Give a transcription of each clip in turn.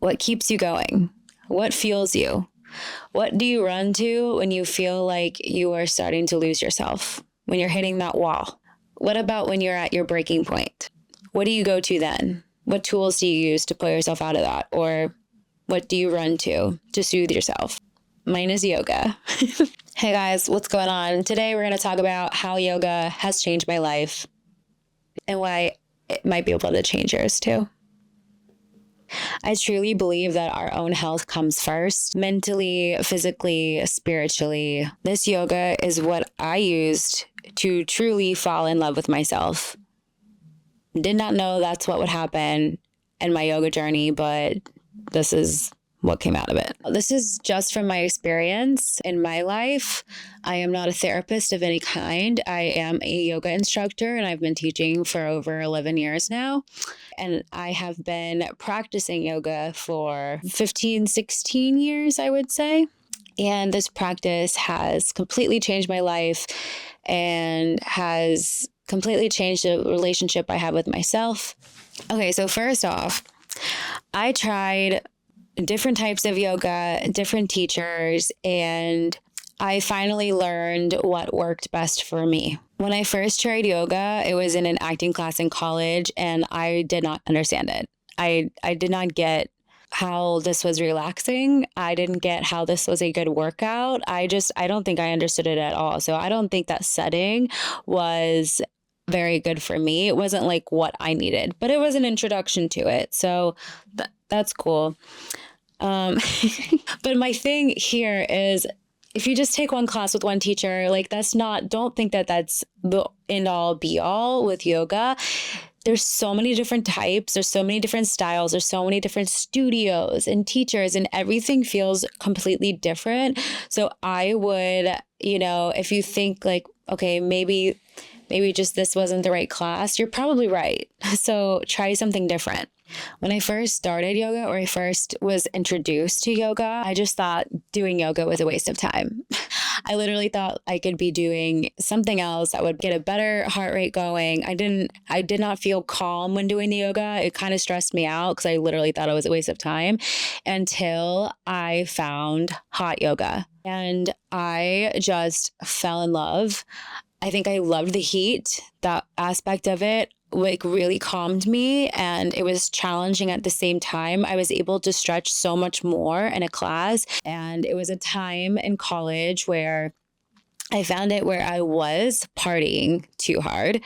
What keeps you going? What fuels you? What do you run to when you feel like you are starting to lose yourself? When you're hitting that wall? What about when you're at your breaking point? What do you go to then? What tools do you use to pull yourself out of that? Or what do you run to soothe yourself? Mine is yoga. Hey guys, what's going on? Today we're going to talk about how yoga has changed my life and why it might be able to change yours too. I truly believe that our own health comes first, mentally, physically, spiritually. This yoga is what I used to truly fall in love with myself. Did not know that's what would happen in my yoga journey, but this is what came out of it. This is just from my experience in my life. I am not a therapist of any kind. I am a yoga instructor and I've been teaching for over 11 years now. And I have been practicing yoga for 15, 16 years, I would say. And this practice has completely changed my life and has completely changed the relationship I have with myself. Okay, so first off, I tried different types of yoga, different teachers, and I finally learned what worked best for me. When I first tried yoga, it was in an acting class in college, and I did not understand it. I did not get how this was relaxing. I didn't get how this was a good workout. I don't think I understood it at all. So I don't think that setting was very good for me. It wasn't like what I needed, but it was an introduction to it. So that's cool. But my thing here is if you just take one class with one teacher, like don't think that that's the end all be all with yoga. There's so many different types. There's so many different styles. There's so many different studios and teachers, and everything feels completely different. So I would, if you think like, okay, maybe just this wasn't the right class, you're probably right. So try something different. When I first started yoga, or I first was introduced to yoga, I just thought doing yoga was a waste of time. I literally thought I could be doing something else that would get a better heart rate going. I did not feel calm when doing the yoga. It kind of stressed me out because I literally thought it was a waste of time until I found hot yoga. And I just fell in love. I think I loved the heat, that aspect of it. Like really calmed me, and it was challenging at the same time. I was able to stretch so much more in a class, and it was a time in college where I found it where I was partying too hard,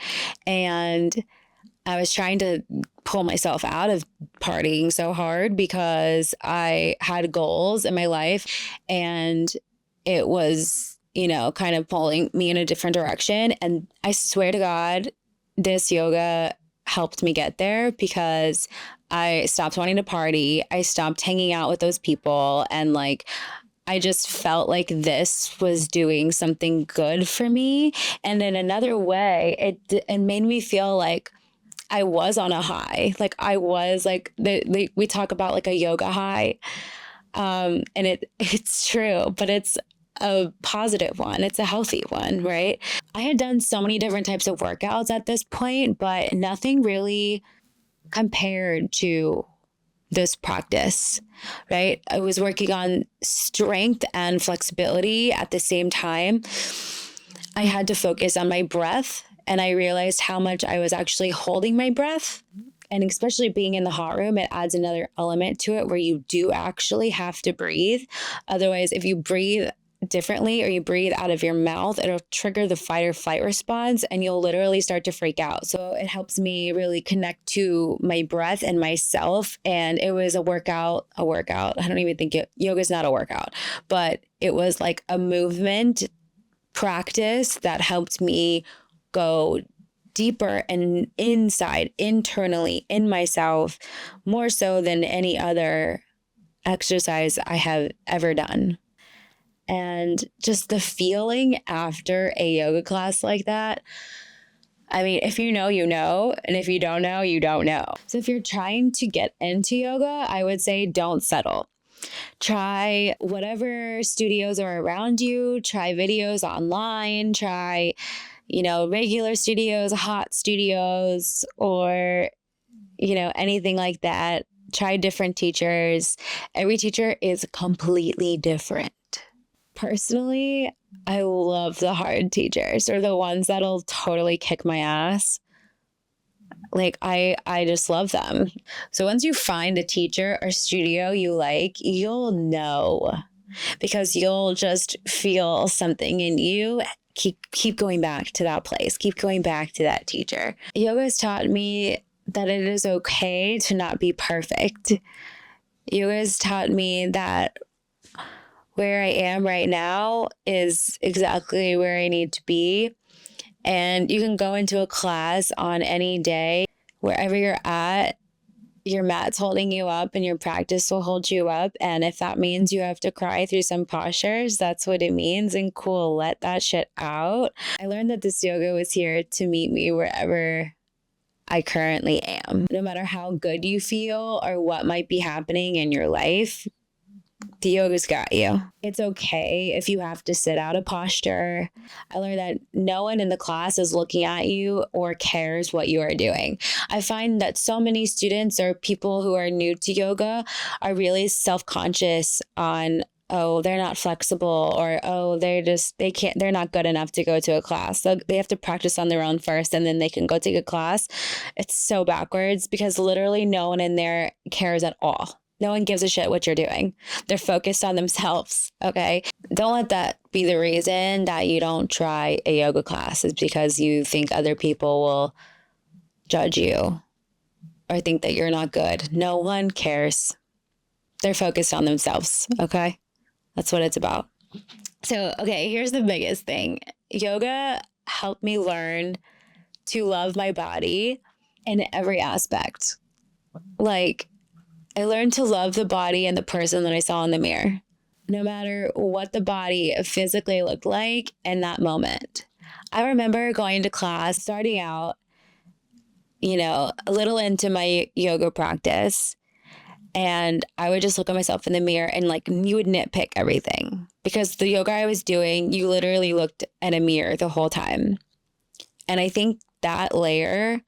and I was trying to pull myself out of partying so hard because I had goals in my life, and it was, kind of pulling me in a different direction. And I swear to God, this yoga helped me get there because I stopped wanting to party. I stopped hanging out with those people. And I just felt like this was doing something good for me. And in another way, it made me feel like I was on a high. Like I was like, we talk about like a yoga high. And it's true, but it's a positive one. It's a healthy one, right? I had done so many different types of workouts at this point, but nothing really compared to this practice, right? I was working on strength and flexibility at the same time. I had to focus on my breath, and I realized how much I was actually holding my breath. And especially being in the hot room, it adds another element to it where you do actually have to breathe. Otherwise, if you breathe differently or you breathe out of your mouth, it'll trigger the fight or flight response and you'll literally start to freak out. So it helps me really connect to my breath and myself. And it was a workout. I don't even think yoga is not a workout, but it was like a movement practice that helped me go deeper and internally in myself, more so than any other exercise I have ever done. And just the feeling after a yoga class like that, I mean, if you know, you know. And if you don't know, you don't know. So if you're trying to get into yoga, I would say don't settle. Try whatever studios are around you. Try videos online. Try, regular studios, hot studios, or, anything like that. Try different teachers. Every teacher is completely different. Personally, I love the hard teachers or the ones that'll totally kick my ass. Like I just love them. So once you find a teacher or studio you like, you'll know because you'll just feel something in you. Keep going back to that place. Keep going back to that teacher. Yoga has taught me that it is okay to not be perfect. Yoga has taught me that where I am right now is exactly where I need to be. And you can go into a class on any day, wherever you're at, your mat's holding you up and your practice will hold you up. And if that means you have to cry through some postures, that's what it means. And cool, let that shit out. I learned that this yoga was here to meet me wherever I currently am. No matter how good you feel or what might be happening in your life, the yoga's got you. It's okay if you have to sit out a posture. I learned that no one in the class is looking at you or cares what you are doing. I find that so many students or people who are new to yoga are really self-conscious on, oh, they're not flexible, or oh, they're not good enough to go to a class. So they have to practice on their own first and then they can go take a class. It's so backwards because literally no one in there cares at all. No one gives a shit what you're doing. They're focused on themselves, okay? Don't let that be the reason that you don't try a yoga class is because you think other people will judge you or think that you're not good. No one cares. They're focused on themselves, okay? That's what it's about. So, okay, here's the biggest thing. Yoga helped me learn to love my body in every aspect. Like, I learned to love the body and the person that I saw in the mirror, no matter what the body physically looked like in that moment. I remember going to class, starting out, a little into my yoga practice, and I would just look at myself in the mirror and you would nitpick everything because the yoga I was doing, you literally looked at a mirror the whole time. And I think that layer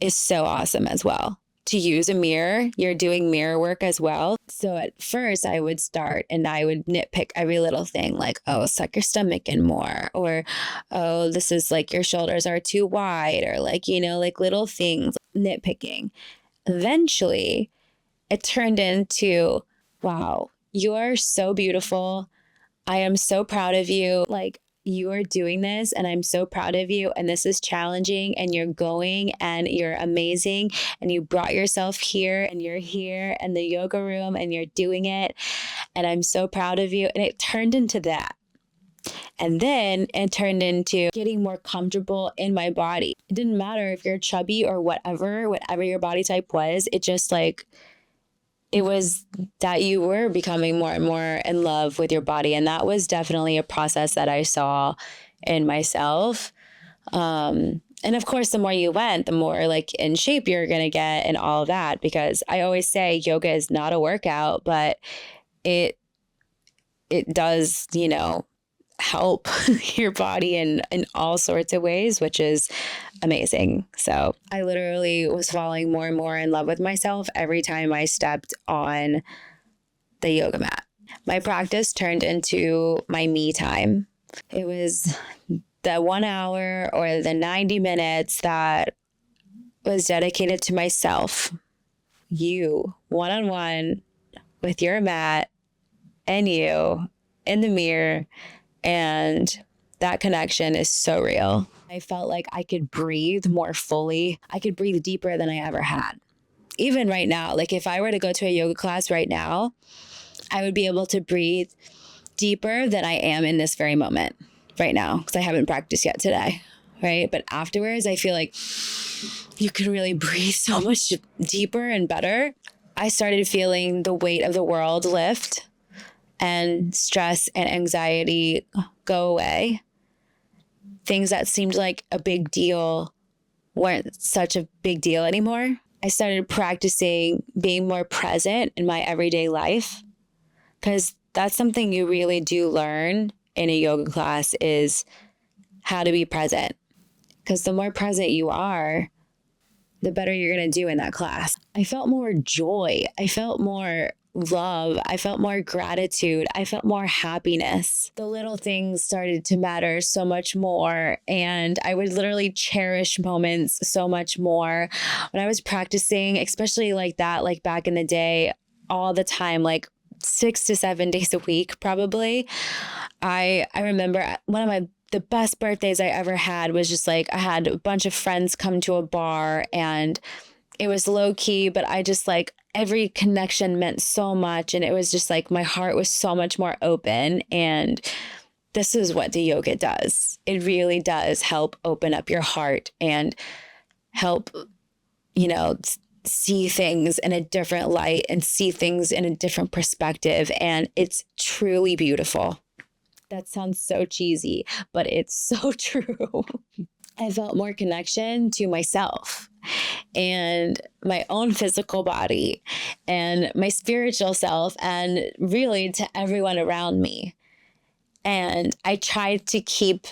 is so awesome as well. To use a mirror, you're doing mirror work as well. So at first I would start and I would nitpick every little thing like, oh, suck your stomach in more, or, oh, this is your shoulders are too wide, or little things, nitpicking. Eventually it turned into, wow, you are so beautiful. I am so proud of you. You are doing this and I'm so proud of you. And this is challenging and you're going and you're amazing. And you brought yourself here and you're here in the yoga room and you're doing it. And I'm so proud of you. And it turned into that. And then it turned into getting more comfortable in my body. It didn't matter if you're chubby or whatever your body type was. It just it was that you were becoming more and more in love with your body. And that was definitely a process that I saw in myself. And of course, the more you went, the more in shape you're going to get and all of that. Because I always say yoga is not a workout, but it does, help your body in all sorts of ways, which is amazing. So I literally was falling more and more in love with myself every time I stepped on the yoga mat. My practice turned into my me time. It was the 1 hour or the 90 minutes that was dedicated to myself, you, one-on-one with your mat and you in the mirror. And that connection is so real. I felt like I could breathe more fully. I could breathe deeper than I ever had. Even right now, if I were to go to a yoga class right now, I would be able to breathe deeper than I am in this very moment right now because I haven't practiced yet today, right? But afterwards, I feel like you can really breathe so much deeper and better. I started feeling the weight of the world lift and stress and anxiety go away. Things that seemed like a big deal weren't such a big deal anymore. I started practicing being more present in my everyday life because that's something you really do learn in a yoga class is how to be present. Because the more present you are, the better you're going to do in that class. I felt more joy. I felt more love. I felt more gratitude. I felt more happiness. The little things started to matter so much more. And I would literally cherish moments so much more when I was practicing, especially like that, like back in the day, all the time, like 6 to 7 days a week, probably. I remember one of the best birthdays I ever had was just like, I had a bunch of friends come to a bar and it was low key, but I just like every connection meant so much. And it was just like my heart was so much more open. And this is what the yoga does. It really does help open up your heart and help, see things in a different light and see things in a different perspective. And it's truly beautiful. That sounds so cheesy, but it's so true. I felt more connection to myself and my own physical body and my spiritual self and really to everyone around me. And I tried to keep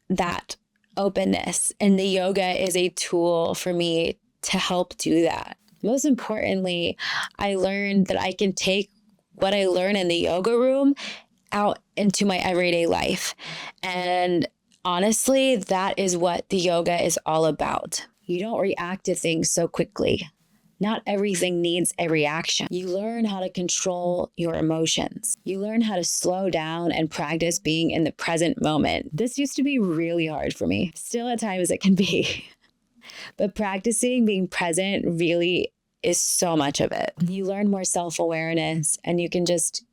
that openness, and the yoga is a tool for me to help do that. Most importantly, I learned that I can take what I learn in the yoga room out into my everyday life. And honestly, that is what the yoga is all about. You don't react to things so quickly. Not everything needs a reaction. You learn how to control your emotions. You learn how to slow down and practice being in the present moment. This used to be really hard for me. Still at times it can be. But practicing being present really is so much of it. You learn more self-awareness and you can just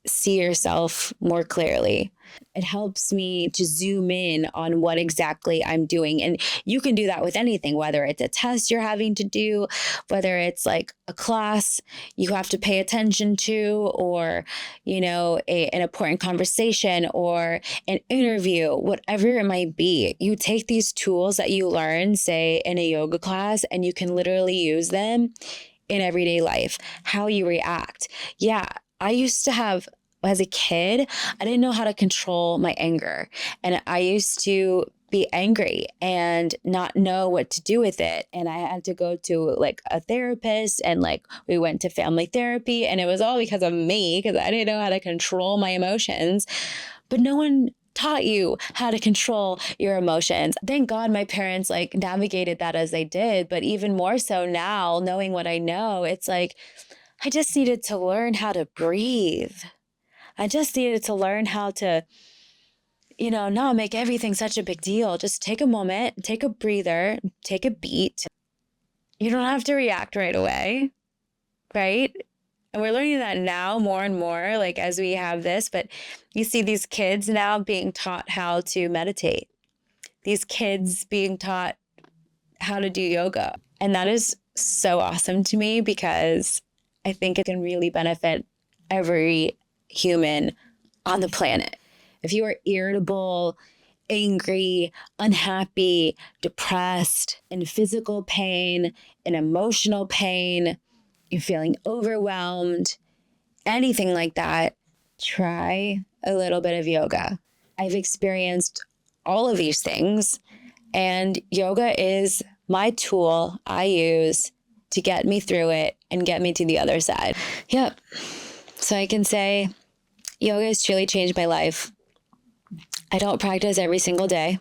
see yourself more clearly. It helps me to zoom in on what exactly I'm doing. And you can do that with anything, whether it's a test you're having to do, whether it's like a class you have to pay attention to, or, an important conversation or an interview, whatever it might be. You take these tools that you learn, say in a yoga class, and you can literally use them in everyday life, how you react. Yeah. I used to have, as a kid, I didn't know how to control my anger. And I used to be angry and not know what to do with it. And I had to go to like a therapist, and like we went to family therapy, and it was all because of me, because I didn't know how to control my emotions. But no one taught you how to control your emotions. Thank God my parents like navigated that as they did. But even more so now, knowing what I know, it's like, I just needed to learn how to breathe. I just needed to learn how to, not make everything such a big deal. Just take a moment, take a breather, take a beat. You don't have to react right away, right? And we're learning that now more and more, like as we have this, but you see these kids now being taught how to meditate. These kids being taught how to do yoga. And that is so awesome to me, because I think it can really benefit every human on the planet. If you are irritable, angry, unhappy, depressed, in physical pain, in emotional pain, you're feeling overwhelmed, anything like that, try a little bit of yoga. I've experienced all of these things, and yoga is my tool I use to get me through it and get me to the other side. Yep. So I can say yoga has truly changed my life. I don't practice every single day.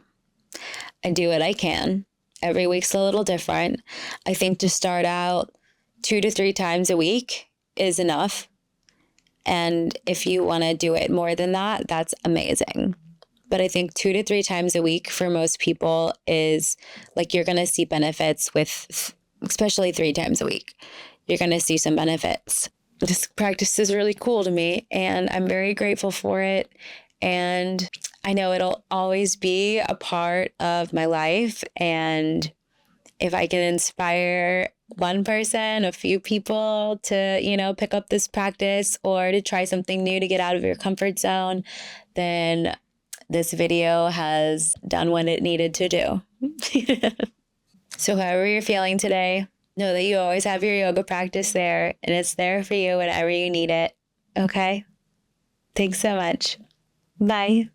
I do what I can. Every week's a little different. I think to start out 2 to 3 times a week is enough. And if you want to do it more than that, that's amazing. But I think 2 to 3 times a week for most people is like, you're going to see benefits with, especially 3 times a week. You're going to see some benefits. This practice is really cool to me, and I'm very grateful for it. And I know it'll always be a part of my life. And if I can inspire one person, a few people to, pick up this practice or to try something new to get out of your comfort zone, then this video has done what it needed to do. So however you're feeling today, know that you always have your yoga practice there, and it's there for you whenever you need it. Okay? Thanks so much. Bye.